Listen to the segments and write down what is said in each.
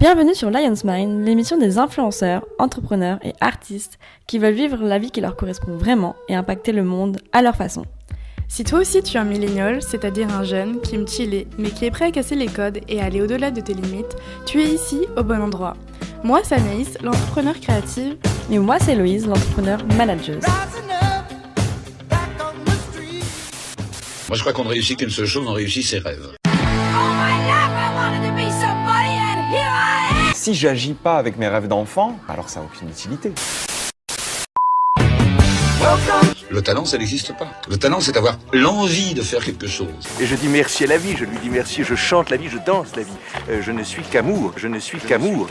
Bienvenue sur Lion's Mind, l'émission des influenceurs, entrepreneurs et artistes qui veulent vivre la vie qui leur correspond vraiment et impacter le monde à leur façon. Si toi aussi tu es un millénial, c'est-à-dire un jeune qui aime chiller, mais qui est prêt à casser les codes et aller au-delà de tes limites, tu es ici au bon endroit. Moi c'est Anaïs, l'entrepreneur créative. Et moi c'est Héloïse, l'entrepreneur manageuse. Moi je crois qu'on ne réussit qu'une seule chose, on réussit ses rêves. Si j'agis pas avec mes rêves d'enfant, alors ça n'a aucune utilité. Le talent, ça n'existe pas. Le talent, c'est avoir l'envie de faire quelque chose. Et je dis merci à la vie, je lui dis merci, je chante la vie, je danse la vie. Je ne suis qu'amour, je ne suis qu'amour.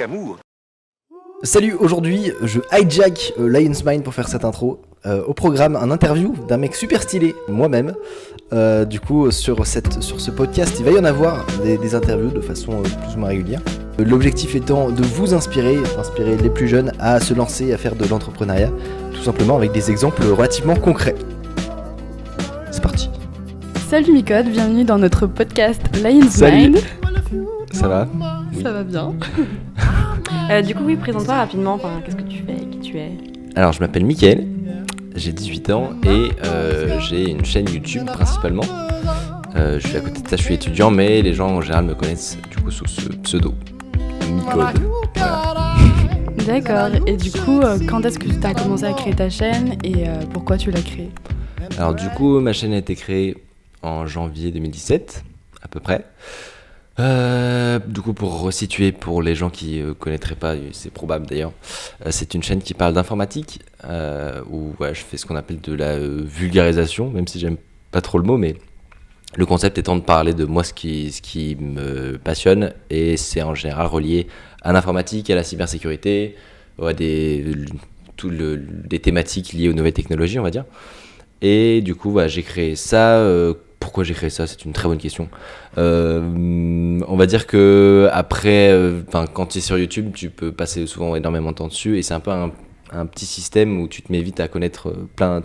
Salut, aujourd'hui je hijack Lion's Mind pour faire cette intro. Au programme, un interview d'un mec super stylé, moi-même. Du coup, sur ce podcast, il va y en avoir des interviews de façon plus ou moins régulière. L'objectif étant de vous inspirer les plus jeunes à se lancer, à faire de l'entrepreneuriat, tout simplement avec des exemples relativement concrets. C'est parti. Salut Micode, bienvenue dans notre podcast Lion's Salut. Mind. Ça va ? Oui. Ça va bien. Du coup, présente-toi rapidement, qu'est-ce que tu fais, qui tu es ? Alors, je m'appelle Mickaël, j'ai 18 ans et j'ai une chaîne YouTube principalement. Je suis à côté de ça, je suis étudiant, mais les gens en général me connaissent du coup sous ce pseudo, Micode. Voilà. D'accord, et du coup, quand est-ce que tu as commencé à créer ta chaîne et pourquoi tu l'as créée ? Alors du coup, ma chaîne a été créée en janvier 2017, à peu près. Du coup, pour resituer pour les gens qui connaîtraient pas, c'est probable d'ailleurs, c'est une chaîne qui parle d'informatique, où je fais ce qu'on appelle de la vulgarisation, même si j'aime pas trop le mot, mais le concept étant de parler de moi ce qui me passionne, et c'est en général relié à l'informatique, à la cybersécurité, à des thématiques liées aux nouvelles technologies, on va dire. Et du coup, j'ai créé ça. Pourquoi j'ai créé ça ? C'est une très bonne question. On va dire que après, quand tu es sur YouTube, tu peux passer souvent énormément de temps dessus, et c'est un peu un petit système où tu te mets vite à connaître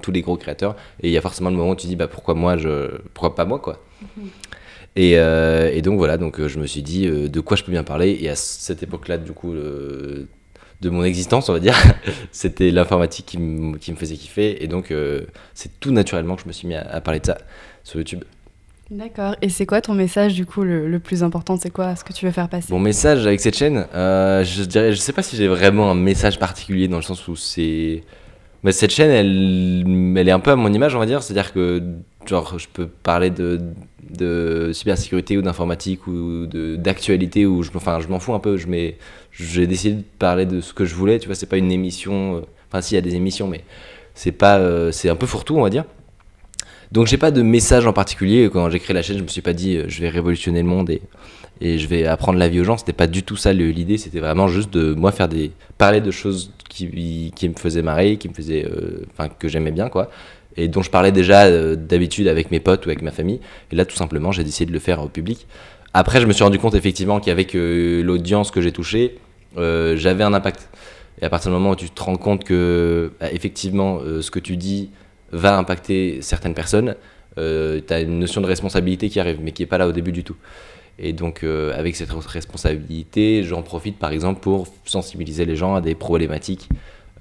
tous les gros créateurs, et il y a forcément le moment où tu dis pourquoi pas moi quoi. Et donc voilà, je me suis dit de quoi je peux bien parler, et à cette époque-là du coup de mon existence, on va dire, c'était l'informatique qui me faisait kiffer, et donc c'est tout naturellement que je me suis mis à parler de ça sur YouTube. D'accord, et c'est quoi ton message du coup le plus important ? C'est quoi ce que tu veux faire passer ? Mon message avec cette chaîne, je sais pas si j'ai vraiment un message particulier, dans le sens où mais cette chaîne, elle est un peu à mon image, on va dire, c'est-à-dire que je peux parler de cybersécurité ou d'informatique ou d'actualité, ou je m'en fous un peu, j'ai décidé de parler de ce que je voulais, tu vois, c'est pas une émission, s'il y a des émissions, mais c'est un peu fourre-tout, on va dire. Donc j'ai pas de message en particulier. Quand j'ai créé la chaîne, je me suis pas dit je vais révolutionner le monde et je vais apprendre la vie aux gens. C'était pas du tout ça l'idée, c'était vraiment juste de moi parler de choses qui me faisaient marrer, que j'aimais bien quoi, et dont je parlais déjà d'habitude avec mes potes ou avec ma famille. Et là tout simplement j'ai décidé de le faire au public. Après je me suis rendu compte effectivement qu'avec l'audience que j'ai touchée, j'avais un impact. Et à partir du moment où tu te rends compte que effectivement ce que tu dis va impacter certaines personnes, t'as une notion de responsabilité qui arrive, mais qui est pas là au début du tout. Et donc avec cette responsabilité, j'en profite par exemple pour sensibiliser les gens à des problématiques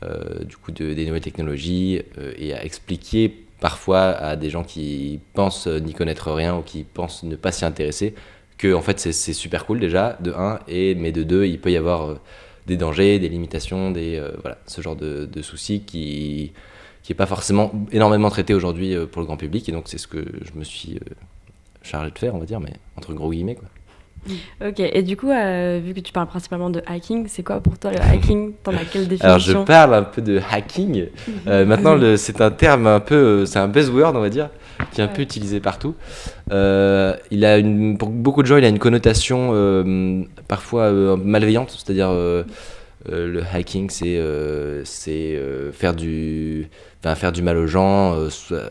des nouvelles technologies, et à expliquer parfois à des gens qui pensent n'y connaître rien ou qui pensent ne pas s'y intéresser que en fait c'est super cool déjà de 1, mais de 2 il peut y avoir des dangers, des limitations, ce genre de soucis qui est pas forcément énormément traité aujourd'hui pour le grand public, et donc c'est ce que je me suis chargé de faire, on va dire, mais entre gros guillemets quoi. Ok, et du coup, vu que tu parles principalement de hacking, c'est quoi pour toi le hacking ? T'en as quelle définition ? Alors je parle un peu de hacking, maintenant c'est un terme un peu, c'est un buzzword on va dire, qui est un peu utilisé partout. Pour beaucoup de gens il a une connotation parfois malveillante, c'est-à-dire le hacking c'est faire du mal aux gens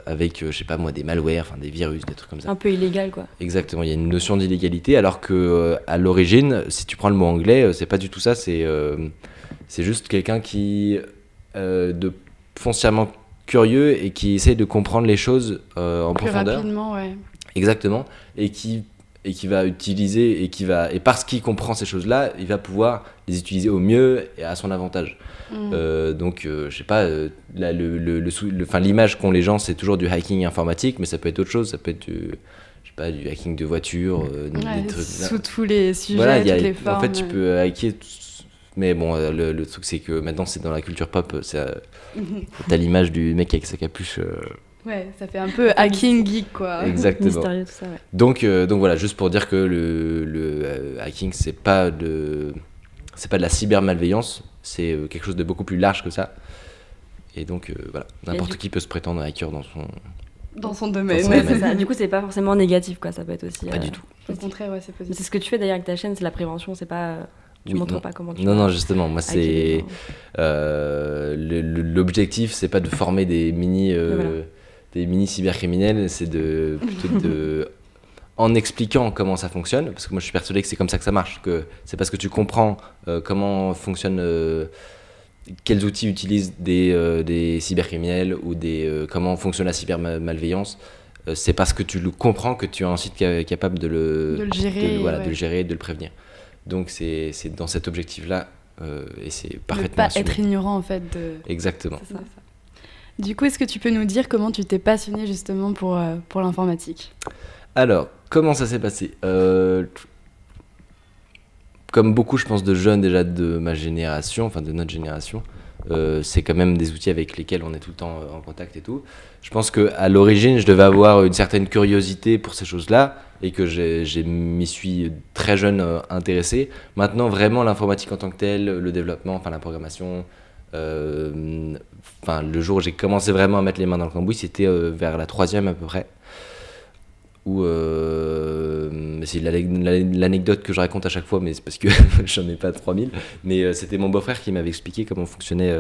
avec je sais pas moi des malwares, des virus, des trucs comme ça. Un peu illégal quoi. Exactement, il y a une notion d'illégalité, alors que à l'origine, si tu prends le mot anglais, c'est pas du tout ça, c'est juste quelqu'un qui de foncièrement curieux et qui essaie de comprendre les choses en plus profondeur. Rapidement, ouais. Exactement, et qui et qui va utiliser et parce qu'il comprend ces choses-là, il va pouvoir les utiliser au mieux et à son avantage. Donc je sais pas, là, l'image qu'ont les gens, c'est toujours du hacking informatique, mais ça peut être autre chose, ça peut être du hacking de voiture, des trucs sous tous les sujets, voilà, toutes les formes. en fait tu peux hacker mais bon, le truc c'est que maintenant c'est dans la culture pop, t'as l'image du mec avec sa capuche. Ouais, ça fait un peu hacking geek, quoi. Exactement. Mystérieux, tout ça, ouais. Donc voilà, juste pour dire que le hacking, c'est pas de la cybermalveillance, c'est quelque chose de beaucoup plus large que ça. Et donc voilà, n'importe qui peut se prétendre hacker dans son domaine. son Ouais, domaine. c'est ça. Du coup, c'est pas forcément négatif, quoi. Ça peut être aussi. Pas du tout. Au contraire, ouais, c'est Mais positif. c'est ce que tu fais d'ailleurs avec ta chaîne, c'est la prévention, c'est pas. Tu Oui, montres non. pas comment tu. Non, justement, moi hacker les c'est gens. l'objectif, c'est pas de former des mini cybercriminels, c'est plutôt en expliquant comment ça fonctionne, parce que moi je suis persuadé que c'est comme ça que ça marche, que c'est parce que tu comprends comment fonctionne, quels outils utilisent des cybercriminels ou comment fonctionne la cybermalveillance. C'est parce que tu le comprends que tu es ensuite capable de le gérer, de le gérer, de le prévenir. Donc c'est dans cet objectif-là, et c'est Ne parfaitement pas assumé. être ignorant, en fait. Exactement. C'est ça. Du coup, est-ce que tu peux nous dire comment tu t'es passionné justement pour l'informatique ? Alors, comment ça s'est passé ? Comme beaucoup, je pense, de jeunes déjà de ma génération, enfin de notre génération, c'est quand même des outils avec lesquels on est tout le temps en contact et tout. Je pense qu'à l'origine, je devais avoir une certaine curiosité pour ces choses-là et que m'y suis très jeune intéressé. Maintenant, vraiment, l'informatique en tant que telle, le développement, enfin la programmation, le jour où j'ai commencé vraiment à mettre les mains dans le cambouis, c'était vers la 3e à peu près. Où c'est l'anecdote que je raconte à chaque fois, mais c'est parce que j'en ai pas 3000. Mais c'était mon beau-frère qui m'avait expliqué comment fonctionnait,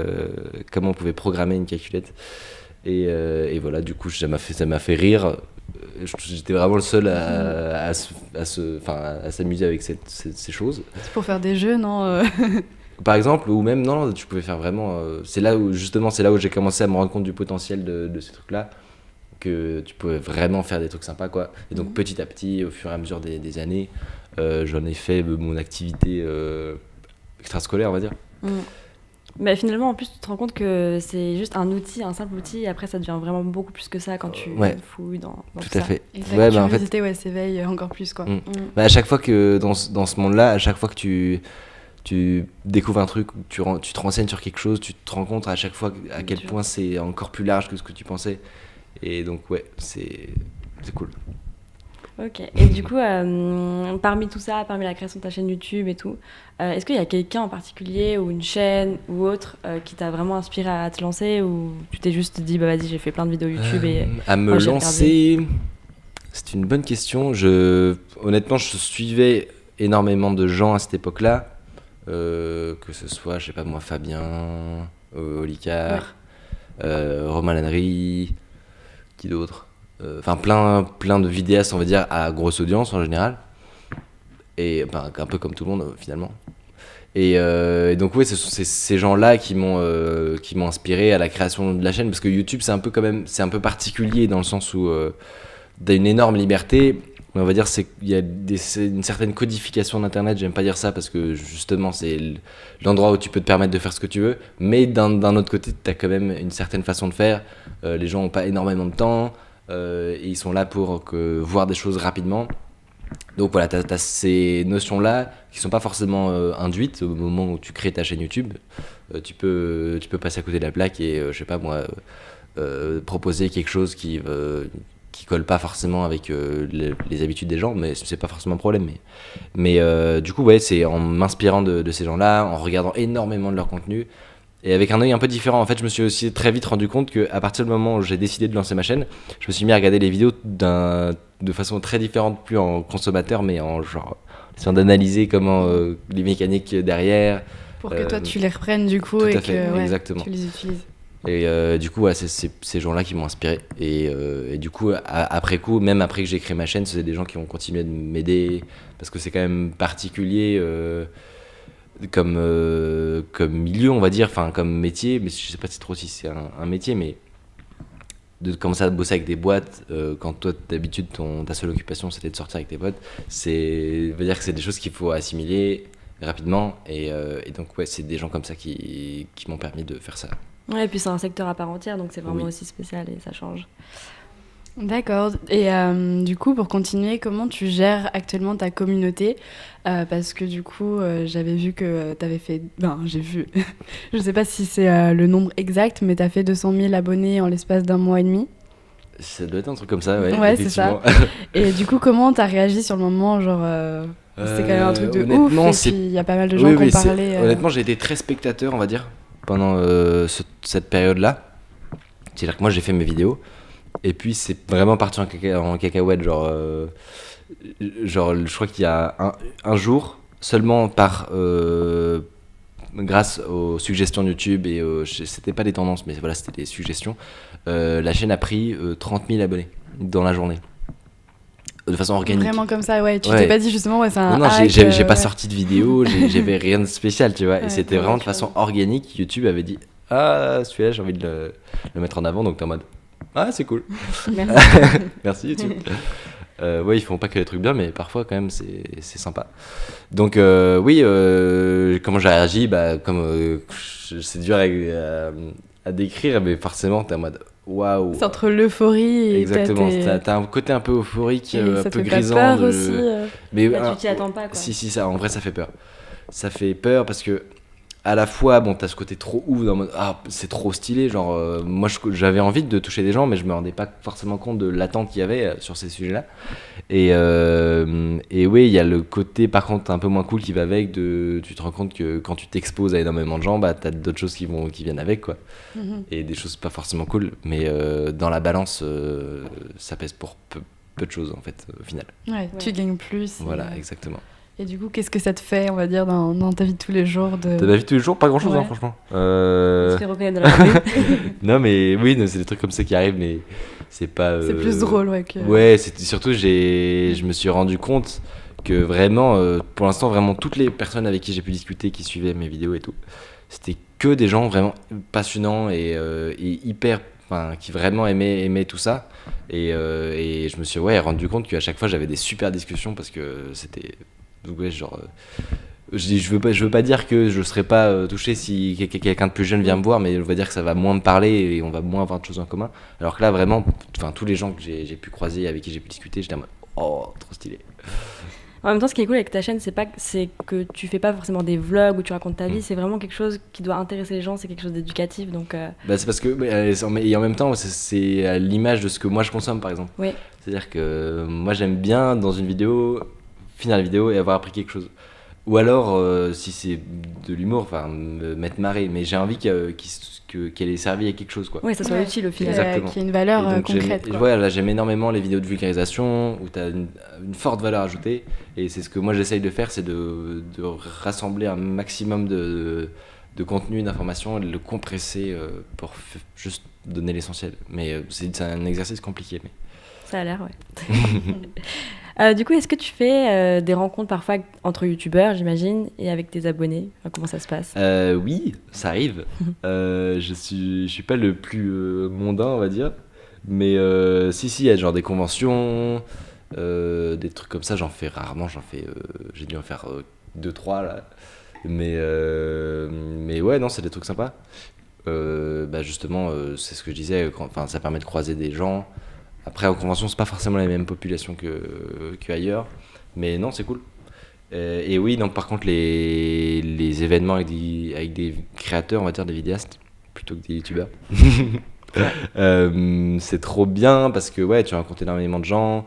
comment on pouvait programmer une calculette. Et voilà, du coup, ça m'a fait rire. J'étais vraiment le seul à s'amuser avec ces choses. C'est pour faire des jeux, non Par exemple, ou même, non, tu pouvais faire vraiment. C'est là où j'ai commencé à me rendre compte du potentiel de ces trucs-là. Que tu pouvais vraiment faire des trucs sympas, quoi. Et donc petit à petit, au fur et à mesure des années, j'en ai fait mon activité extrascolaire, on va dire. Mais finalement, en plus, tu te rends compte que c'est juste un outil, un simple outil, et après, ça devient vraiment beaucoup plus que ça quand tu fouilles dans Tout ça. à fait. Et ta en fait, curiosité s'éveille encore plus, quoi. à chaque fois que dans ce monde-là, à chaque fois que tu découvres un truc, tu te renseignes sur quelque chose, tu te rends compte à chaque fois à quel point c'est encore plus large que ce que tu pensais. Et donc ouais, c'est cool. Ok. Et du coup, parmi tout ça, parmi la création de ta chaîne YouTube et tout, est-ce qu'il y a quelqu'un en particulier ou une chaîne ou autre qui t'a vraiment inspiré à te lancer, ou tu t'es juste dit vas-y, j'ai fait plein de vidéos YouTube et à me j'ai lancer, c'est une bonne question. Honnêtement, je suivais énormément de gens à cette époque-là, que ce soit, je sais pas moi, Fabien, Olicard, Romain Lannery. Qui d'autre ? Enfin plein de vidéastes, on va dire, à grosse audience en général, et un peu comme tout le monde finalement. Et donc ouais, ce sont ces gens-là qui m'ont inspiré à la création de la chaîne, parce que YouTube c'est un peu particulier dans le sens où t'as une énorme liberté, mais on va dire il y a une certaine codification d'internet. J'aime pas dire ça parce que justement c'est l'endroit où tu peux te permettre de faire ce que tu veux, mais d'un autre côté t'as quand même une certaine façon de faire. Les gens ont pas énormément de temps, et ils sont là pour voir des choses rapidement. Donc voilà, t'as ces notions-là qui sont pas forcément induites au moment où tu crées ta chaîne YouTube. Tu peux passer à côté de la plaque et je sais pas moi, proposer quelque chose qui colle pas forcément avec les habitudes des gens, mais c'est pas forcément un problème. Mais du coup ouais, c'est en m'inspirant de ces gens-là, en regardant énormément de leur contenu, et avec un œil un peu différent. En fait, je me suis aussi très vite rendu compte qu'à partir du moment où j'ai décidé de lancer ma chaîne, je me suis mis à regarder les vidéos de façon très différente, plus en consommateur, mais en genre essayant d'analyser comment les mécaniques derrière. Pour que toi tu les reprennes du coup, tout et à fait, que exactement. tu les utilises. Et du coup, ouais, c'est ces gens-là qui m'ont inspiré. Et du coup, après coup, même après que j'ai créé ma chaîne, c'est des gens qui ont continué de m'aider, parce que c'est quand même particulier comme milieu, on va dire, enfin comme métier. Mais je sais pas trop si c'est un métier, mais de commencer à bosser avec des boîtes, quand toi, d'habitude, ta seule occupation, c'était de sortir avec tes potes, veut dire que c'est des choses qu'il faut assimiler rapidement. Et donc, ouais, c'est des gens comme ça qui m'ont permis de faire ça. Ouais, et puis c'est un secteur à part entière, donc c'est vraiment Oui. aussi spécial et ça change. D'accord. Et du coup, pour continuer, comment tu gères actuellement ta communauté? Parce que du coup, j'avais vu que tu avais fait... j'ai vu. Je ne sais pas si c'est le nombre exact, mais tu as fait 200 000 abonnés en l'espace d'un mois et demi. Ça doit être un truc comme ça, ouais. Ouais, c'est ça. Et du coup, comment tu as réagi sur le moment? Genre, c'était quand même un truc de ouf. Et puis, il y a pas mal de gens qui ont parlé. Honnêtement, j'ai été très spectateur, on va dire, pendant cette période-là. C'est-à-dire que moi, j'ai fait mes vidéos. Et puis c'est vraiment parti en cacahuète, genre je crois qu'il y a un jour, seulement grâce aux suggestions de YouTube, et c'était pas des tendances, mais voilà, c'était des suggestions, la chaîne a pris 30 000 abonnés dans la journée. De façon organique. Vraiment comme ça, ouais. Tu t'es pas dit justement, ouais, c'est un non, hack, j'ai pas sorti de vidéo, j'avais rien de spécial, tu vois. Ouais, et c'était vraiment de façon organique. YouTube avait dit, ah, celui-là, j'ai envie de le mettre en avant, donc t'es en mode... Ah, c'est cool. Merci. Merci YouTube. Ouais, ils font pas que des trucs bien, mais parfois quand même c'est sympa. Donc oui, comment j'ai réagi, c'est dur à décrire, mais forcément t'es en mode waouh. C'est entre l'euphorie et exactement. T'as un côté un peu euphorique, et un ça peu te fait grisant. pas peur aussi. Mais Bah, tu t'y attends pas, quoi. Si, ça, en vrai, ça fait peur. Ça fait peur parce que à la fois, bon, t'as ce côté trop ouf, dans mode, ah, c'est trop stylé, genre, moi j'avais envie de toucher des gens, mais je me rendais pas forcément compte de l'attente qu'il y avait sur ces sujets-là. Et oui, il y a le côté, par contre, un peu moins cool qui va avec, tu te rends compte que quand tu t'exposes à énormément de gens, bah, t'as d'autres choses qui viennent avec, quoi. Et des choses pas forcément cool, mais dans la balance, ça pèse pour peu de choses, en fait, au final. Ouais, tu gagnes plus. Voilà, exactement. Et du coup, qu'est-ce que ça te fait, on va dire, dans ta vie de tous les jours Dans ta vie de tous les jours, pas grand-chose, hein, franchement. Tu te fais reconnaître dans la rue. Non, mais oui, c'est des trucs comme ça qui arrivent, mais c'est pas... C'est plus drôle, ouais. Ouais, surtout, je me suis rendu compte que vraiment, pour l'instant, vraiment, toutes les personnes avec qui j'ai pu discuter, qui suivaient mes vidéos et tout, c'était que des gens vraiment passionnants et hyper... Enfin, qui vraiment aimaient tout ça. Et je me suis rendu compte qu'à chaque fois, j'avais des super discussions parce que c'était... Donc ouais, genre, je veux pas dire que je serais pas touché si quelqu'un de plus jeune vient me voir, mais je veux dire que ça va moins me parler et on va moins avoir de choses en commun. Alors que là, vraiment, enfin, tous les gens que j'ai pu croiser, avec qui j'ai pu discuter, j'étais en mode, oh, trop stylé. En même temps, ce qui est cool avec ta chaîne, c'est que tu fais pas forcément des vlogs où tu racontes ta vie, c'est vraiment quelque chose qui doit intéresser les gens, c'est quelque chose d'éducatif, donc... c'est parce que, et en même temps, c'est à l'image de ce que moi je consomme, par exemple. Oui. C'est-à-dire que moi, j'aime bien, dans une vidéo, finir la vidéo et avoir appris quelque chose. Ou alors, si c'est de l'humour, enfin, me mettre marrer, mais j'ai envie qu'elle ait servi à quelque chose, quoi. Oui, ça soit utile au final. Exactement. Qu'il y ait une valeur concrète. J'aime énormément les vidéos de vulgarisation où tu as une forte valeur ajoutée. Et c'est ce que moi j'essaye de faire, c'est de rassembler un maximum de contenu, d'informations et de le compresser pour juste donner l'essentiel. Mais c'est un exercice compliqué. Mais... Ça a l'air, ouais. Du coup, est-ce que tu fais des rencontres parfois entre youtubeurs, j'imagine, et avec tes abonnés? Comment ça se passe? Oui, ça arrive. Je suis pas le plus mondain, on va dire. Mais si, il y a genre des conventions, des trucs comme ça, j'en fais rarement. J'ai dû en faire 2-3 là. Mais ouais, non, c'est des trucs sympas. Justement, c'est ce que je disais, ça permet de croiser des gens. Après, en convention, c'est pas forcément la même population qu'ailleurs, mais non, c'est cool. Et oui, donc par contre, les événements avec des créateurs, on va dire des vidéastes, plutôt que des youtubeurs, c'est trop bien parce que ouais, tu rencontres énormément de gens.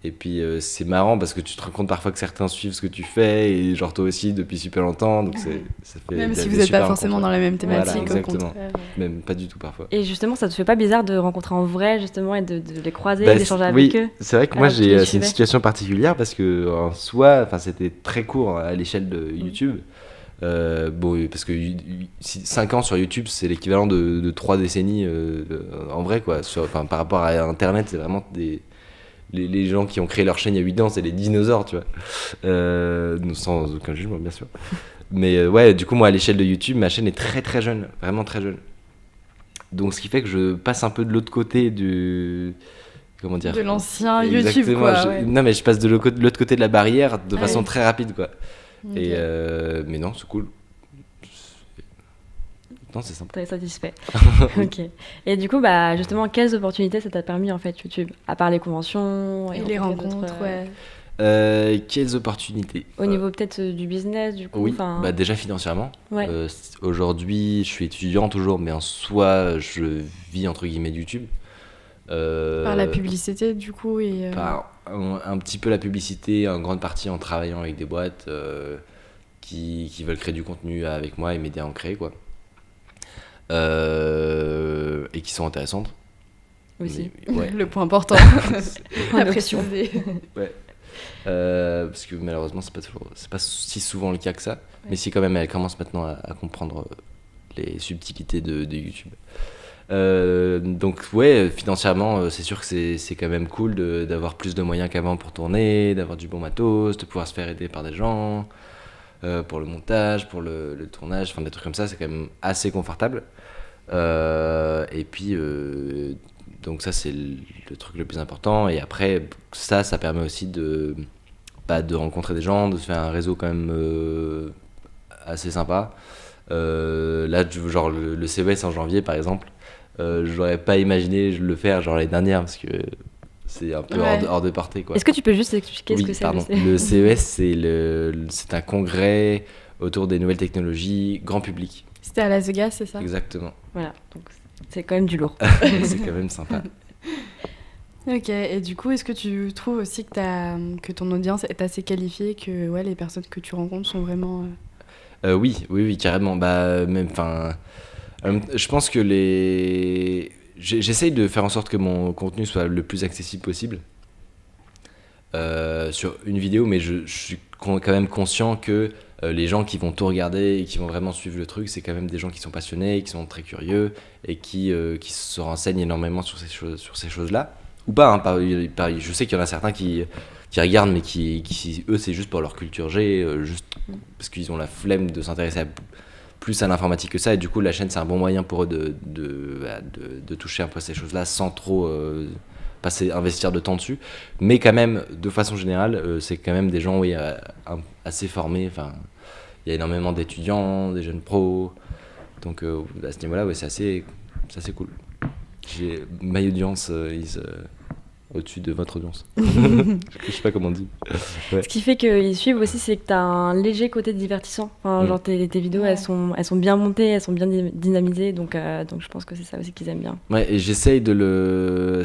Et puis c'est marrant parce que tu te rends compte parfois que certains suivent ce que tu fais et genre toi aussi depuis super longtemps, donc ça fait même si vous n'êtes pas forcément dans la même thématique. Voilà, exactement. Même pas du tout parfois. Et justement, ça te fait pas bizarre de rencontrer en vrai justement et de les croiser, d'échanger avec eux? C'est vrai que moi c'est une situation particulière parce que en soi, c'était très court à l'échelle de YouTube. Parce que 5 ans sur YouTube, c'est l'équivalent de 3 décennies en vrai, quoi. Par rapport à Internet, c'est vraiment les gens qui ont créé leur chaîne il y a 8 ans, c'est les dinosaures, tu vois. Sans aucun jugement, bien sûr. Mais ouais, du coup, moi, à l'échelle de YouTube, ma chaîne est très très jeune, vraiment très jeune. Donc, ce qui fait que je passe un peu de l'autre côté du. Comment dire? De l'ancien YouTube, Exactement, quoi. Ouais. Non, mais je passe de l'autre côté de la barrière de façon Ouais. très rapide, quoi. Ok. Et mais non, c'est cool. Non, c'est sympa. T'es satisfait. Ok. Et du coup, bah, justement, quelles opportunités ça t'a permis en fait YouTube? À part les conventions Et les rencontrer rencontres, d'autres, Quelles opportunités? Au niveau peut-être du business, du coup. Oui, enfin, bah déjà financièrement. Ouais. Aujourd'hui, je suis étudiant toujours, mais en soi, je vis entre guillemets de YouTube. Par la publicité, du coup. Et, Par un petit peu la publicité, en grande partie en travaillant avec des boîtes qui veulent créer du contenu avec moi et m'aider à en créer, quoi. Et qui sont intéressantes. Aussi. Mais, ouais. Le point important. La pression des... Parce que malheureusement, c'est pas si souvent le cas que ça. Mais si quand même, elle commence maintenant à comprendre les subtilités de YouTube. Donc ouais, financièrement, c'est sûr que c'est quand même cool d'avoir plus de moyens qu'avant pour tourner, d'avoir du bon matos, de pouvoir se faire aider par des gens, pour le montage, pour le tournage, enfin des trucs comme ça, c'est quand même assez confortable. Et puis, donc ça c'est le truc le plus important. Et après, ça permet aussi de rencontrer des gens, de se faire un réseau quand même assez sympa. Là, genre le CES en janvier par exemple, j'aurais pas imaginé le faire genre l'année dernière parce que c'est un peu hors de portée, quoi. Est-ce que tu peux juste expliquer ce Oui, que c'est? pardon. Le CES, c'est un congrès autour des nouvelles technologies, grand public. C'était à Las Vegas, c'est ça? Exactement. Voilà, donc c'est quand même du lourd. C'est quand même sympa. Ok, et du coup, est-ce que tu trouves aussi que ton audience est assez qualifiée, que ouais, les personnes que tu rencontres sont vraiment... Oui, carrément. Bah, même, je pense que j'essaye de faire en sorte que mon contenu soit le plus accessible possible sur une vidéo, mais je suis quand même conscient que les gens qui vont tout regarder et qui vont vraiment suivre le truc, c'est quand même des gens qui sont passionnés, qui sont très curieux et qui se renseignent énormément sur ces choses-là. Ou pas, hein, je sais qu'il y en a certains qui regardent, mais qui eux, c'est juste pour leur culture G, juste parce qu'ils ont la flemme de s'intéresser plus à l'informatique que ça, et du coup la chaîne c'est un bon moyen pour eux de toucher un peu à ces choses-là sans trop investir de temps dessus. Mais quand même, de façon générale, c'est quand même des gens assez formés. Enfin, il y a énormément d'étudiants, des jeunes pros, donc à ce niveau-là, ouais, c'est assez cool. My audience is au-dessus de votre audience. Je sais pas comment on dit. Ouais. Ce qui fait qu'ils suivent aussi, c'est que tu as un léger côté divertissant. Enfin, genre tes vidéos, Ouais. elles sont bien montées, elles sont bien dynamisées, donc je pense que c'est ça aussi qu'ils aiment bien. Ouais, et j'essaye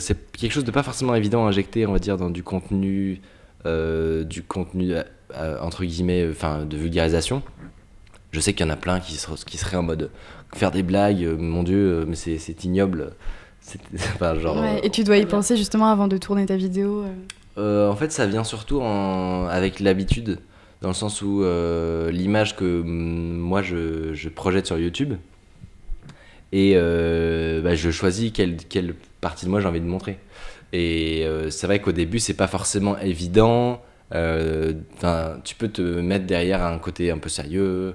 c'est quelque chose de pas forcément évident à injecter, on va dire, dans du contenu entre guillemets, de vulgarisation. Je sais qu'il y en a plein qui seraient en mode faire des blagues, mon Dieu, mais c'est ignoble. Genre. Ouais, et tu dois y penser justement avant de tourner ta vidéo. En fait, ça vient surtout avec l'habitude, dans le sens où l'image que moi je projette sur YouTube, et je choisis quelle partie de moi j'ai envie de montrer. Et c'est vrai qu'au début, c'est pas forcément évident. Tu peux te mettre derrière un côté un peu sérieux,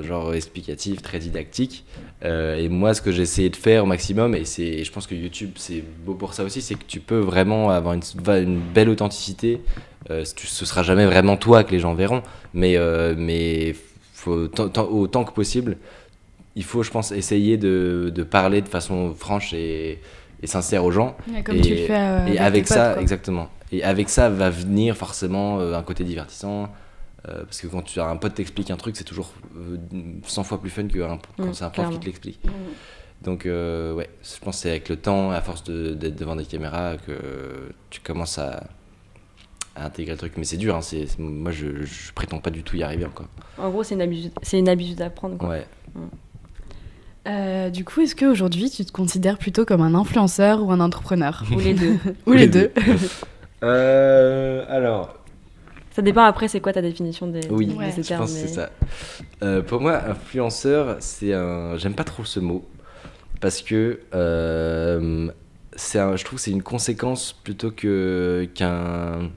genre explicatif, très didactique. Et moi, ce que j'ai essayé de faire au maximum, et je pense que YouTube, c'est beau pour ça aussi, c'est que tu peux vraiment avoir une belle authenticité. Ce sera jamais vraiment toi que les gens verront, mais autant que possible, il faut, je pense, essayer de parler de façon franche et sincère aux gens. Ouais, comme tu le fais et avec tes ça, potes, quoi. exactement. Et avec ça va venir forcément un côté divertissant. Parce que quand tu as un pote t'explique un truc, c'est toujours 100 fois plus fun que quand c'est un prof qui te l'explique. Donc ouais, je pense que c'est avec le temps, à force d'être devant des caméras, que tu commences à intégrer le truc. Mais c'est dur, hein, moi je prétends pas du tout y arriver encore. En gros, c'est une habitude à prendre, quoi. Ouais. Du coup, est-ce qu'aujourd'hui, tu te considères plutôt comme un influenceur ou un entrepreneur? Ou les deux. Ou les deux. Alors... Ça dépend après, c'est quoi ta définition de Ouais, ces je termes. pense que c'est ça. Pour moi, influenceur, j'aime pas trop ce mot, parce que je trouve que c'est une conséquence plutôt qu'un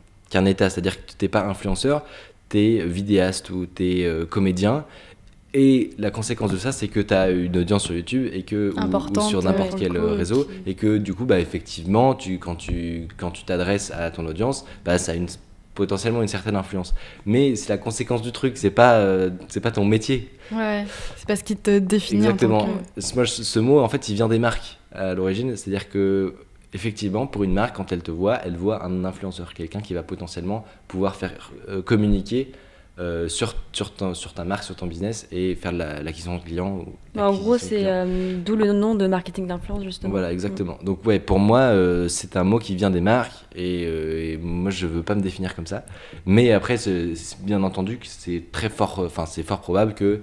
état. C'est-à-dire que t'es pas influenceur, t'es vidéaste ou t'es comédien, Et la conséquence de ça, c'est que tu as une audience sur YouTube et que, ou Importante, sur n'importe pour quel le coup, réseau, et que du coup, bah, effectivement, quand tu t'adresses à ton audience, bah, ça a potentiellement une certaine influence. Mais c'est la conséquence du truc, c'est pas ton métier. Ouais, c'est pas ce qui te définit Exactement. en tant que... Moi, ce mot, en fait, il vient des marques à l'origine. C'est-à-dire que, effectivement, pour une marque, quand elle te voit, elle voit un influenceur, quelqu'un qui va potentiellement pouvoir faire communiquer sur ta marque, sur ton business et faire l'acquisition de clients. En gros, c'est d'où le nom de marketing d'influence, justement. Voilà, exactement. Donc, ouais, pour moi, c'est un mot qui vient des marques et moi, je veux pas me définir comme ça. Mais après, c'est bien entendu que c'est fort probable que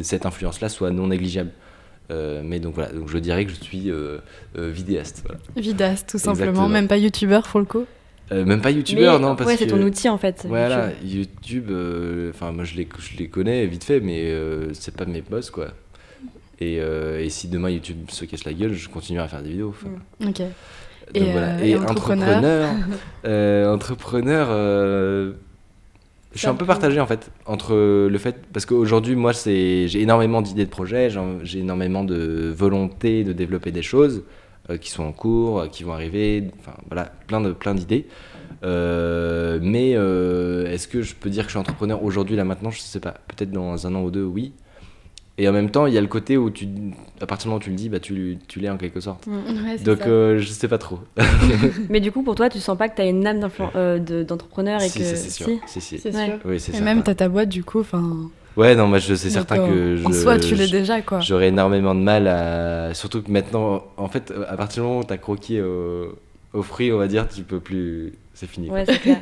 cette influence-là soit non négligeable. Mais donc voilà, donc je dirais que je suis vidéaste. Voilà. Vidéaste, tout simplement, Exactement. même pas youtubeur pour le coup. Même pas youtubeur, non, parce ouais, que... c'est ton outil en fait. Voilà, YouTube, moi je les connais vite fait, mais c'est pas mes boss, quoi. Et si demain YouTube se casse la gueule, je continuerai à faire des vidéos. Ok. Donc Et, voilà. et entrepreneur, je suis un peu partagé en fait entre le fait, parce qu'aujourd'hui moi j'ai énormément d'idées de projets, j'ai énormément de volonté de développer des choses qui sont en cours, qui vont arriver, enfin voilà, plein d'idées. Mais est-ce que je peux dire que je suis entrepreneur aujourd'hui, là maintenant, je sais pas, peut-être dans un an ou deux, oui. Et en même temps, il y a le côté où à partir du moment où tu le dis, bah tu l'es en quelque sorte. Ouais, c'est Donc ça. je sais pas trop. Mais du coup, pour toi, tu sens pas que tu as une âme d'entrepreneur et Si, que... ça, c'est sûr. Si. C'est Ouais. sûr. Oui, c'est Et certain. même t'as ta boîte du coup, enfin... Ouais, non, moi c'est certain que En soi, tu l'es déjà, quoi. j'aurais énormément de mal à. Surtout que maintenant, en fait, à partir du moment où t'as croqué au fruit, on va dire, tu peux plus. C'est fini. Ouais, c'est clair.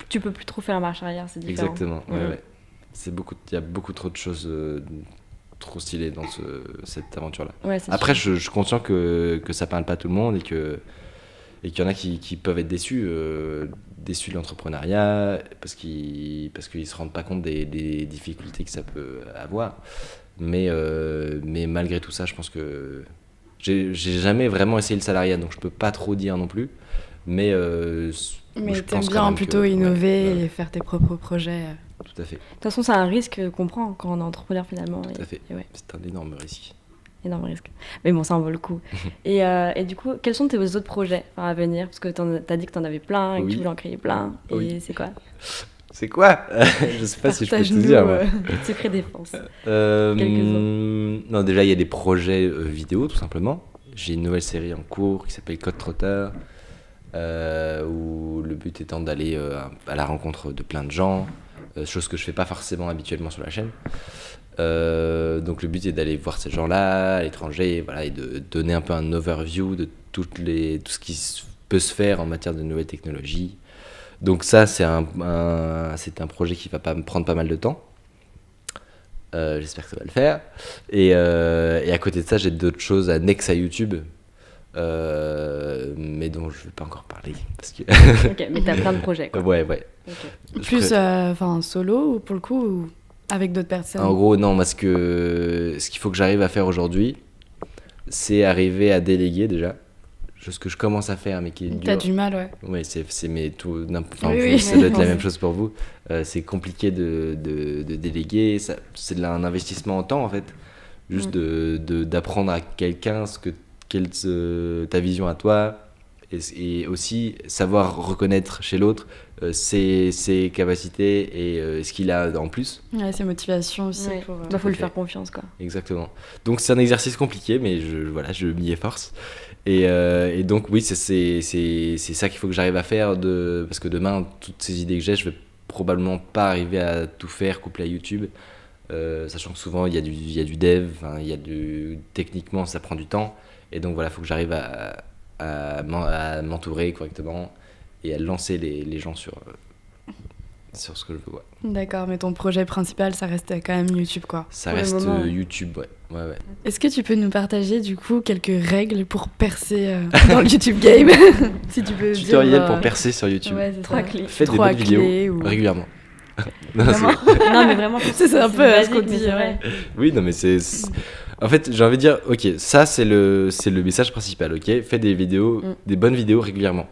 tu peux plus trop faire marche arrière, c'est différent. Exactement, ouais, Mhm. ouais. Il y a beaucoup trop de choses trop stylées dans cette aventure-là. Ouais, c'est Après, sûr. je suis conscient que ça parle pas à tout le monde et qu'il y en a qui peuvent être déçus de l'entrepreneuriat parce qu'ils se rendent pas compte des difficultés que ça peut avoir. Mais malgré tout ça, je pense que j'ai jamais vraiment essayé le salariat, donc je peux pas trop dire non plus. Mais Mais je t'aimes pense quand bien même plutôt que- innover ouais, et faire tes propres projets. tout à fait, De toute façon, c'est un risque qu'on prend quand on est entrepreneur finalement. tout à fait. Et ouais, C'est un énorme risque. énorme risque. Mais bon, ça en vaut le coup. Et du coup, quels sont tes autres projets à venir? Parce que t'as dit que t'en avais plein et que Oui. tu voulais en créer plein. Et Oui. c'est quoi? C'est quoi? Je sais pas si je peux te Partage-nous, dire. Moi. Secret défense. Quelques-uns. Non, déjà, il y a des projets vidéo, tout simplement. J'ai une nouvelle série en cours qui s'appelle Code Trotter, où le but étant d'aller à la rencontre de plein de gens, chose que je fais pas forcément habituellement sur la chaîne. Donc le but est d'aller voir ces gens-là à l'étranger, voilà, et de donner un peu un overview de tout ce qui peut se faire en matière de nouvelles technologies. Donc ça, c'est un projet qui va me prendre pas mal de temps. J'espère que ça va le faire. Et à côté de ça, j'ai d'autres choses annexes à YouTube, mais dont je vais pas encore parler. Parce que... Ok, mais t'as plein de projets quoi. ouais. Ok. Je Plus ferai- solo ou pour le coup ou avec d'autres personnes. En gros, non, parce que ce qu'il faut que j'arrive à faire aujourd'hui, c'est arriver à déléguer déjà. Ce que je commence à faire, mais qui est dur. T'as du mal, ouais. Ouais, c'est mais tout. Oui, ça doit être la oui. même chose pour vous. C'est compliqué de déléguer. C'est un investissement en temps en fait. Juste d'apprendre à quelqu'un ta vision à toi, et aussi savoir reconnaître chez l'autre ses capacités et ce qu'il a en plus. Ouais, c'est motivation aussi Ouais. pour... Bah, faut lui fait. faire confiance quoi. Exactement. Donc c'est un exercice compliqué, mais je m'y efforce. Et donc oui, c'est ça qu'il faut que j'arrive à faire, parce que demain, toutes ces idées que j'ai, je vais probablement pas arriver à tout faire couplé à YouTube, sachant que souvent il y a du dev, techniquement ça prend du temps, et donc voilà, il faut que j'arrive à m'entourer correctement et à lancer les gens sur ce que je veux. Ouais. D'accord, mais ton projet principal, ça reste quand même YouTube, quoi. Ça Pour le reste moment, ouais. YouTube, ouais. Est-ce que tu peux nous partager, du coup, quelques règles pour percer dans le YouTube game? Si tu peux Tutoriel dire, pour percer sur YouTube. Ouais, c'est 3 ça. clés. Faites des 3 bonnes vidéos clés ou... régulièrement. Non, Vraiment Non, mais vraiment, C'est un peu basique, ce qu'on mais dit, c'est vrai. Oui, non, mais en fait, j'ai envie de dire, ok, ça c'est le message principal, ok. Fais des vidéos, des bonnes vidéos régulièrement.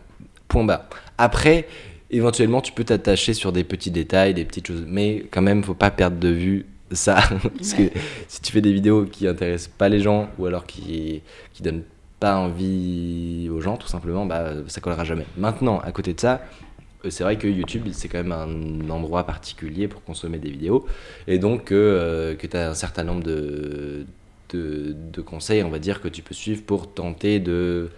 Point barre. Après, éventuellement, tu peux t'attacher sur des petits détails, des petites choses, mais quand même, faut pas perdre de vue ça. Parce que si tu fais des vidéos qui intéressent pas les gens ou alors qui donnent pas envie aux gens, tout simplement, bah, ça collera jamais. Maintenant, à côté de ça, c'est vrai que YouTube, c'est quand même un endroit particulier pour consommer des vidéos. Et donc, que tu as un certain nombre de conseils, on va dire, que tu peux suivre pour tenter de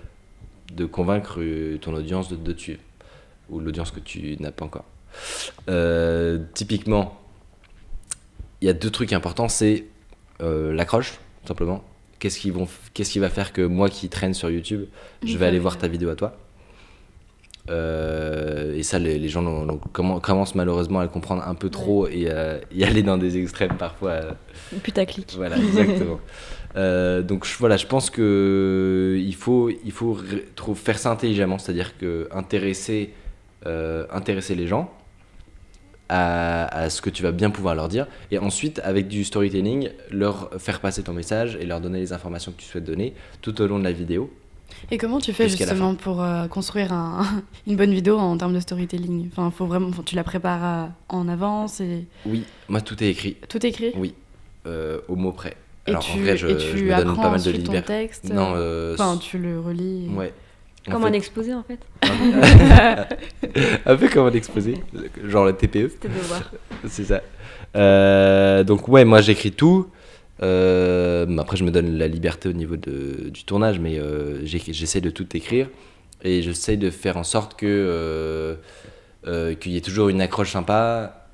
convaincre ton audience de te suivre. Ou l'audience que tu n'as pas encore. Typiquement, il y a 2 trucs importants, c'est l'accroche, tout simplement. Qu'est-ce qui va faire que moi qui traîne sur YouTube, je vais aller voir ta vidéo à toi. Et ça, les gens commencent malheureusement à le comprendre un peu trop et y aller dans des extrêmes parfois. Putaclic. Voilà, exactement. Donc voilà, je pense que il faut faire ça intelligemment, c'est-à-dire que intéresser les gens à ce que tu vas bien pouvoir leur dire, et ensuite avec du storytelling leur faire passer ton message et leur donner les informations que tu souhaites donner tout au long de la vidéo. Et comment tu fais Jusqu'à la justement pour construire une bonne vidéo en termes de storytelling? Enfin, tu la prépares en avance et... Oui, moi tout est écrit. Tout écrit? Oui, au mot près. Et Alors en vrai, je me donne apprends pas mal de ensuite ton liberté. texte? Non, Enfin, tu le relis. ouais. Comme un exposé en fait. Un peu comme un exposé, genre le TPE. C'était de voir. C'est ça. Donc ouais, moi j'écris tout. Après je me donne la liberté au niveau du tournage, mais j'essaie de tout écrire et j'essaie de faire en sorte qu'il y ait toujours une accroche sympa.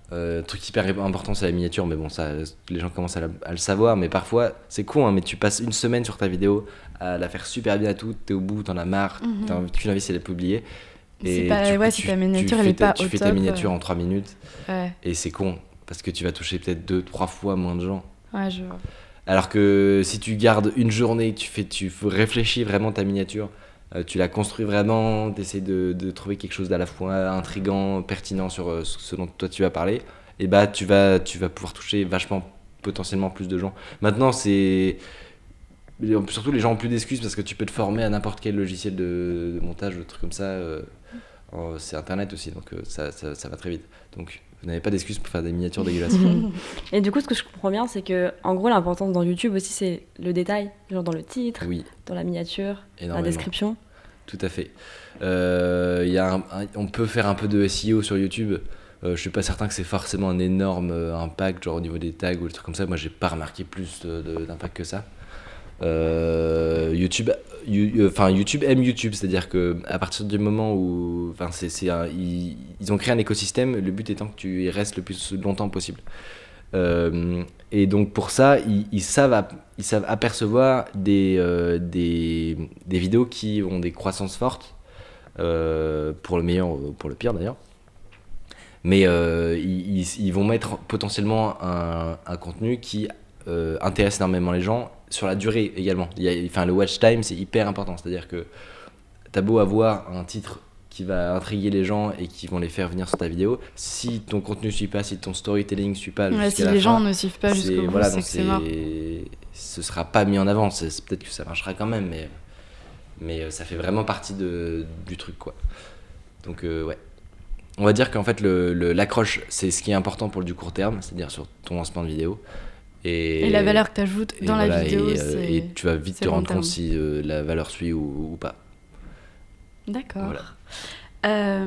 Truc hyper important, c'est la miniature, mais bon, ça, les gens commencent à le savoir, mais parfois c'est con, hein, mais tu passes une semaine sur ta vidéo à la faire super bien à tout, t'es au bout, t'en as marre, t'as envie qu'une envie c'est de la publier. C'est pas, si ta miniature elle est pas au top. Tu fais ta miniature en 3 minutes, ouais. Et c'est con, parce que tu vas toucher peut-être 2-3 fois moins de gens. Ouais, je vois. Alors que si tu gardes une journée, tu réfléchis vraiment ta miniature, tu la construis vraiment, tu essaies de trouver quelque chose d'à la fois intriguant, pertinent sur ce dont toi tu vas parler, et bah tu vas pouvoir toucher vachement, potentiellement plus de gens. Maintenant, surtout les gens ont plus d'excuses parce que tu peux te former à n'importe quel logiciel de montage, de trucs comme ça. C'est internet aussi, donc ça va très vite. Donc vous n'avez pas d'excuses pour faire des miniatures dégueulasses. Et du coup, ce que je comprends bien, c'est que en gros, l'importance dans YouTube aussi, c'est le détail, genre dans le titre, Oui, dans la miniature, énormément. la description. Tout à fait. On peut faire un peu de SEO sur YouTube. Je suis pas certain que c'est forcément un énorme impact, genre au niveau des tags ou des trucs comme ça. Moi, j'ai pas remarqué plus d'impact que ça. YouTube aime YouTube, c'est-à-dire que à partir du moment où, ils ont créé un écosystème, le but étant que tu y restes le plus longtemps possible. Et donc pour ça, ils savent apercevoir des vidéos qui ont des croissances fortes, pour le meilleur ou pour le pire d'ailleurs. Mais ils vont mettre potentiellement un contenu qui intéresse énormément les gens sur la durée également. Le watch time, c'est hyper important, c'est-à-dire que t'as beau avoir un titre qui va intriguer les gens et qui vont les faire venir sur ta vidéo, si ton contenu suit pas, si ton storytelling suit pas jusqu'à si la les fin, gens ne suivent pas jusqu'au bout, c'est que c'est mort. Ce sera pas mis en avant. Peut-être que ça marchera quand même, mais ça fait vraiment partie du truc, quoi. Donc ouais, on va dire qu'en fait l'accroche, c'est ce qui est important pour du court terme, c'est-à-dire sur ton lancement de vidéo. Et la valeur que tu ajoutes dans la vidéo, et tu vas vite te rendre compte si la valeur suit ou pas. D'accord. Voilà. À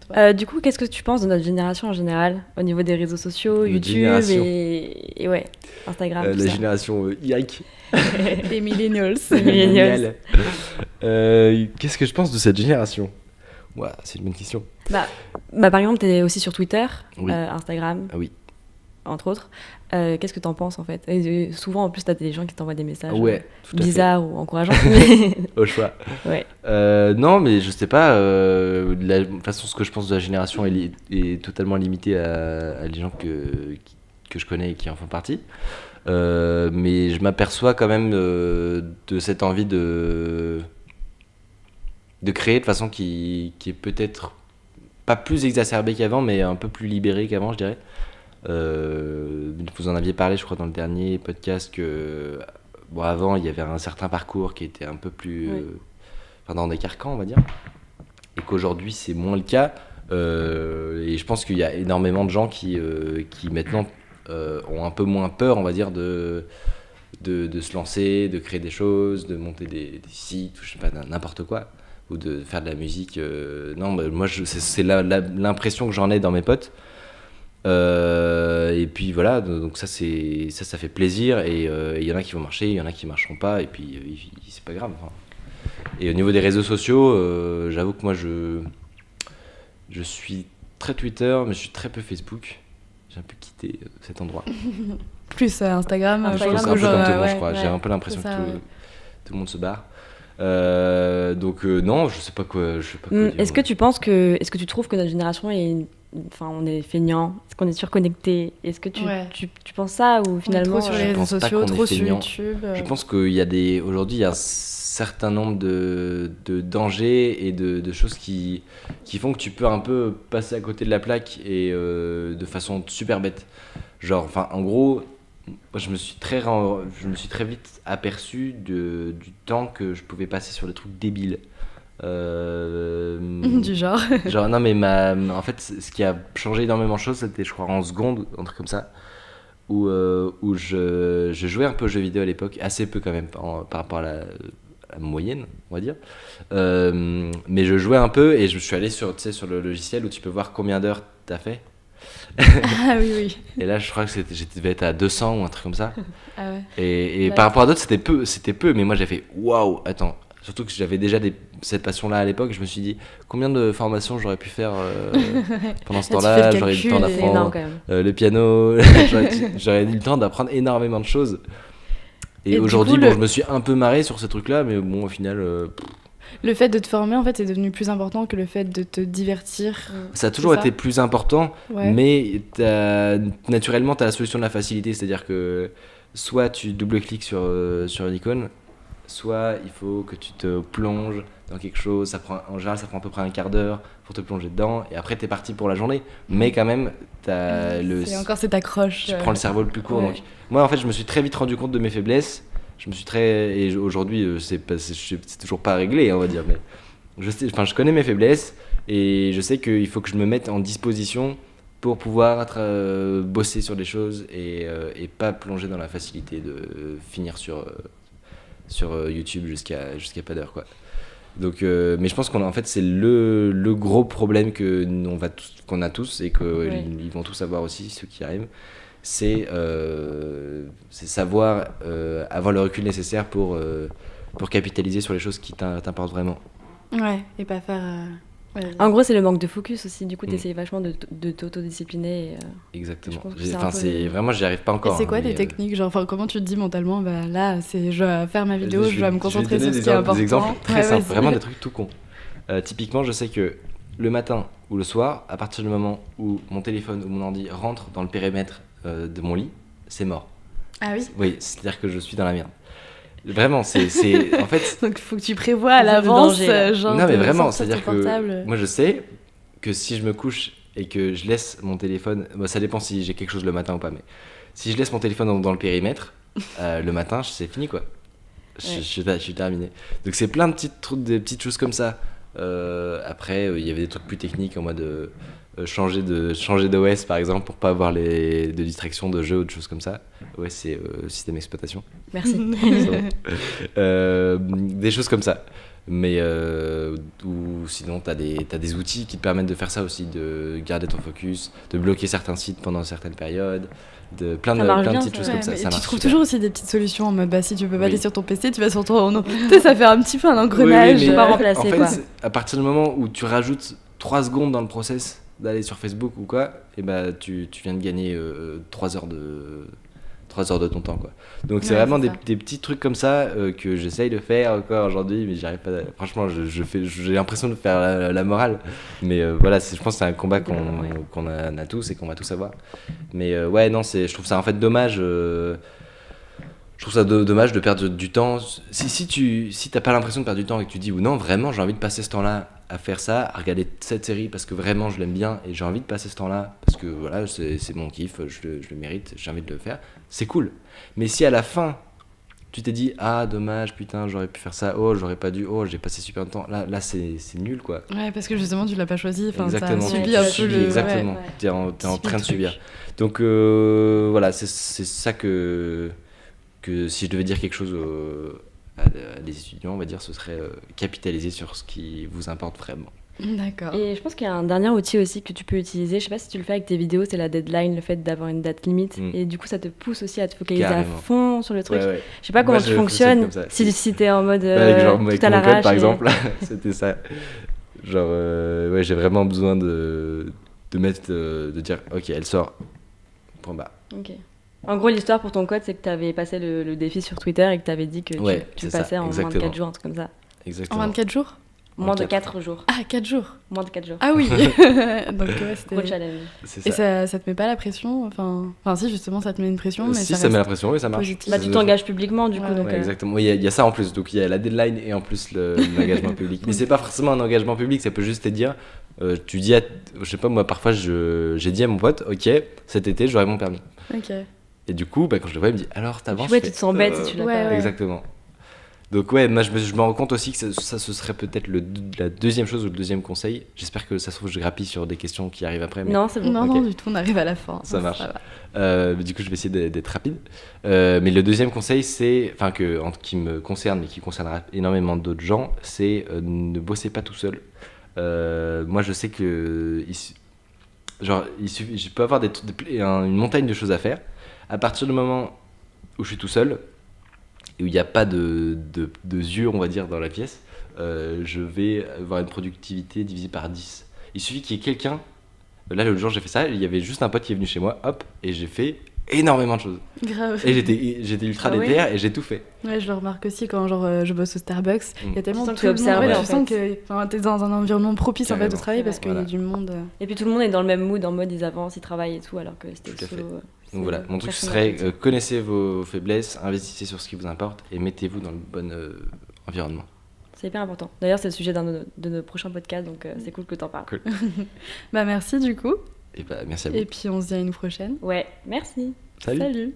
toi. Du coup, qu'est-ce que tu penses de notre génération en général, au niveau des réseaux sociaux, Notre YouTube génération. et ouais, Instagram, tout La ça. génération Y. Les millennials. Les millennials. Qu'est-ce que je pense de cette génération? Ouais, c'est une bonne question. Bah, par exemple, tu es aussi sur Twitter, Oui. Instagram, Oui. entre autres. Qu'est-ce que tu en penses en fait? Et souvent, en plus, tu as des gens qui t'envoient des messages Ouais, tout à fait. bizarres ou encourageants. Mais... Au choix. ouais. Non, mais je sais pas. De toute façon, ce que je pense de la génération est totalement limité à les gens que je connais et qui en font partie. Mais je m'aperçois quand même de cette envie de créer de façon qui est peut-être pas plus exacerbée qu'avant, mais un peu plus libérée qu'avant, je dirais. Vous en aviez parlé, je crois, dans le dernier podcast que avant il y avait un certain parcours qui était un peu plus dans des carcans, on va dire, et qu'aujourd'hui c'est moins le cas. Et je pense qu'il y a énormément de gens qui maintenant ont un peu moins peur, on va dire, de se lancer, de créer des choses, de monter des sites, ou je sais pas, n'importe quoi, ou de faire de la musique. Non, bah, moi, c'est l'impression que j'en ai dans mes potes. Et puis voilà, donc ça fait plaisir, et il y en a qui vont marcher, il y en a qui marcheront pas, et puis c'est pas grave. Enfin. Et au niveau des réseaux sociaux, j'avoue que moi je suis très Twitter, mais je suis très peu Facebook. J'ai un peu quitté cet endroit. Plus Instagram, Je pense un peu comme tout le monde, je crois. ouais, J'ai un peu l'impression c'est ça, que tout le monde se barre. Donc non, je sais pas quoi dire. Est-ce que tu trouves que notre génération on est feignant, est-ce qu'on est surconnecté, est-ce que tu penses ça, ou finalement trop sur les réseaux pense pas sociaux, qu'on est trop sur feignant. YouTube. Je pense qu'aujourd'hui, il y a un certain nombre de dangers et de choses qui font que tu peux un peu passer à côté de la plaque, et de façon super bête. Genre, enfin, en gros, moi, je me suis très vite aperçu du temps que je pouvais passer sur des trucs débiles. Du genre. Genre, non, mais en fait, ce qui a changé énormément de choses, c'était, je crois, en seconde, un truc comme ça, où je jouais un peu aux jeux vidéo à l'époque, assez peu quand même, par rapport à la moyenne, on va dire. Mais je jouais un peu, et je suis allé sur le logiciel où tu peux voir combien d'heures t'as fait. Ah oui. Et là, je crois que je devais être à 200 ou un truc comme ça. Ah ouais. Et par rapport à d'autres, c'était peu, mais moi j'ai fait waouh, attends. Surtout que j'avais déjà cette passion-là à l'époque, je me suis dit combien de formations j'aurais pu faire pendant ce temps-là. J'aurais eu le temps d'apprendre le piano, j'aurais eu le temps d'apprendre énormément de choses. Et aujourd'hui, je me suis un peu marré sur ce truc-là, mais bon, au final. Le fait de te former, en fait, est devenu plus important que le fait de te divertir. Ça a toujours été plus important, mais naturellement, tu as la solution de la facilité. C'est-à-dire que soit tu double-cliques sur une icône, soit il faut que tu te plonges dans quelque chose. En général, ça prend à peu près un quart d'heure pour te plonger dedans, et après, tu es parti pour la journée. Mais quand même, c'est encore cette accroche. Tu prends le cerveau le plus court. Donc. Moi, en fait, je me suis très vite rendu compte de mes faiblesses. Et aujourd'hui, c'est toujours pas réglé, on va dire, mais je connais mes faiblesses, et je sais qu'il faut que je me mette en disposition pour pouvoir bosser sur des choses, et pas plonger dans la facilité de finir sur YouTube jusqu'à pas d'heure, quoi. Donc, mais je pense qu'en fait, c'est le gros problème qu'on a tous, et qu'ils vont tous avoir aussi, ceux qui arrivent. C'est savoir avoir le recul nécessaire pour capitaliser sur les choses qui t'importent vraiment. Ouais, et pas faire... En gros, c'est le manque de focus aussi. Du coup, t'essayes vachement de t'autodiscipliner. Exactement. Vraiment, j'y arrive pas encore. Et c'est quoi tes techniques, genre, comment tu te dis mentalement, là, je dois faire ma vidéo, je dois me concentrer sur ce qui est important. Des exemples très simples, vraiment des trucs tout cons. Typiquement, je sais que le matin ou le soir, à partir du moment où mon téléphone ou mon ordi rentre dans le périmètre de mon lit, c'est mort. Ah oui. Oui, c'est-à-dire que je suis dans la merde. Vraiment, c'est en fait. Donc il faut que tu prévois à l'avance, genre. Non mais vraiment, c'est-à-dire que moi je sais que si je me couche et que je laisse mon téléphone, ça dépend si j'ai quelque chose le matin ou pas, mais si je laisse mon téléphone dans le périmètre, le matin c'est fini, quoi. Je suis terminé. Donc c'est plein de petites choses comme ça. Après, il y avait des trucs plus techniques en mode changer d'OS par exemple pour pas avoir de distractions de jeux ou de choses comme ça. Ouais, c'est système d'exploitation. Merci. Des choses comme ça. Mais ou sinon t'as des outils qui te permettent de faire ça aussi, de garder ton focus, de bloquer certains sites pendant certaines périodes, plein de petites choses comme ça. Tu trouves toujours aussi des petites solutions en mode si tu peux pas aller sur ton PC, tu vas sur ton... tu sais, ça fait un petit peu un engrenage. Oui, pas remplacer, en fait, quoi. À partir du moment où tu rajoutes 3 secondes dans le process d'aller sur Facebook ou quoi, et tu viens de gagner 3 heures de ton temps, quoi. Donc c'est vraiment des petits trucs comme ça que j'essaye de faire encore aujourd'hui, mais j'y arrive pas. Franchement, j'ai l'impression de faire la morale, mais voilà, je pense que c'est un combat qu'on a tous et qu'on va tous avoir. Mais je trouve ça en fait dommage. Je trouve ça dommage de perdre du temps. Si t'as pas l'impression de perdre du temps et que tu dis ou non, vraiment j'ai envie de passer ce temps-là à faire ça, à regarder cette série parce que vraiment je l'aime bien et j'ai envie de passer ce temps-là parce que voilà, c'est mon kiff, je le mérite, j'ai envie de le faire, c'est cool. Mais si à la fin tu t'es dit ah dommage, putain, j'aurais pu faire ça, oh j'aurais pas dû, oh j'ai passé super de temps. Là c'est nul quoi. Ouais, parce que justement, tu l'as pas choisi. Enfin, Exactement. t'as subi Ouais, un tu peu Subi, le. exactement. ouais. T'es en Subi train le de subir. truc. Donc voilà, c'est ça que si je devais dire quelque chose à des étudiants, on va dire, ce serait capitaliser sur ce qui vous importe vraiment. D'accord. Et je pense qu'il y a un dernier outil aussi que tu peux utiliser. Je sais pas si tu le fais avec tes vidéos, c'est la deadline, le fait d'avoir une date limite. Mm. Et du coup, ça te pousse aussi à te focaliser Carrément. à fond sur le truc. Ouais, ouais. Je sais pas comment Moi, tu je fonctionnes. fonctionne comme ça. Si t'es en mode Avec, genre, tout avec à mon code l'arrache. par et- exemple, c'était ça. Genre, ouais, j'ai vraiment besoin de mettre, de dire, ok, elle sort. Point barre. Ok. En gros, l'histoire pour ton code, c'est que tu avais passé le défi sur Twitter et que tu avais dit que Ouais, tu c'est ça, passais en moins de exactement. 4 jours, un truc comme ça. En Exactement. 24 jours Moins de 24. 4 jours. Ah, 4 jours. Moins de 4 jours. Ah oui. Donc, ouais, c'était. Gros challenge. C'est Et ça. ça te met pas la pression enfin, si, justement, ça te met une pression, mais Si, ça ça met la reste pression, oui, ça marche. positif. Bah, tu t'engages publiquement, du coup. Ouais, donc, Ouais, exactement. Oui, il y a ça en plus. Donc, il y a la deadline et en plus l'engagement public. Mais c'est pas forcément un engagement public, ça peut juste te dire, tu dis je sais pas, moi, parfois, j'ai dit à mon pote, ok, cet été, j'aurai mon permis. Ok. Et du coup, bah, quand je le vois, il me dit, alors, t'avances. Ouais, Je tu fais, te sens bête si tu l'as ouais, pas. ouais. Exactement. Donc ouais, moi je me rends compte aussi que ça ce serait peut-être la deuxième chose ou le deuxième conseil. J'espère que ça se trouve je grappille sur des questions qui arrivent après. Mais Non, c'est bon. Non, Ok. non, du tout, on arrive à la fin. Ça marche. va. mais du coup je vais essayer d'être rapide. Mais le deuxième conseil c'est, enfin qui me concerne mais qui concernera énormément d'autres gens, c'est ne bossez pas tout seul. Moi je sais que il suffit, je peux avoir une montagne de choses à faire. À partir du moment où je suis tout seul et où il n'y a pas de yeux, on va dire, dans la pièce, je vais avoir une productivité divisée par 10. Il suffit qu'il y ait quelqu'un. Là, l'autre jour, j'ai fait ça. Il y avait juste un pote qui est venu chez moi, hop, et j'ai fait énormément de choses. Grave. Et j'étais ultra Ah ouais déter et j'ai tout fait. Ouais, je le remarque aussi quand genre, je bosse au Starbucks. Il y a tellement Tu de sens que tu es observé, ouais, en tu sens fait. que enfin, t'es dans un environnement propice en fait de Carrément. travailler parce C'est qu'il vrai. y a du monde. Et puis tout le monde est dans le même mood, en mode ils avancent, ils travaillent et tout, alors que c'était Tout à solo. Donc voilà, mon truc ce personne serait n'attend. connaissez vos faiblesses, investissez sur ce qui vous importe et mettez-vous dans le bon environnement. C'est hyper important. D'ailleurs, c'est le sujet de nos prochains podcasts, donc c'est cool que t'en parles. Cool. Bah merci du coup. Et bah merci à vous. Et puis on se dit à une prochaine. Ouais, merci. Salut. Salut.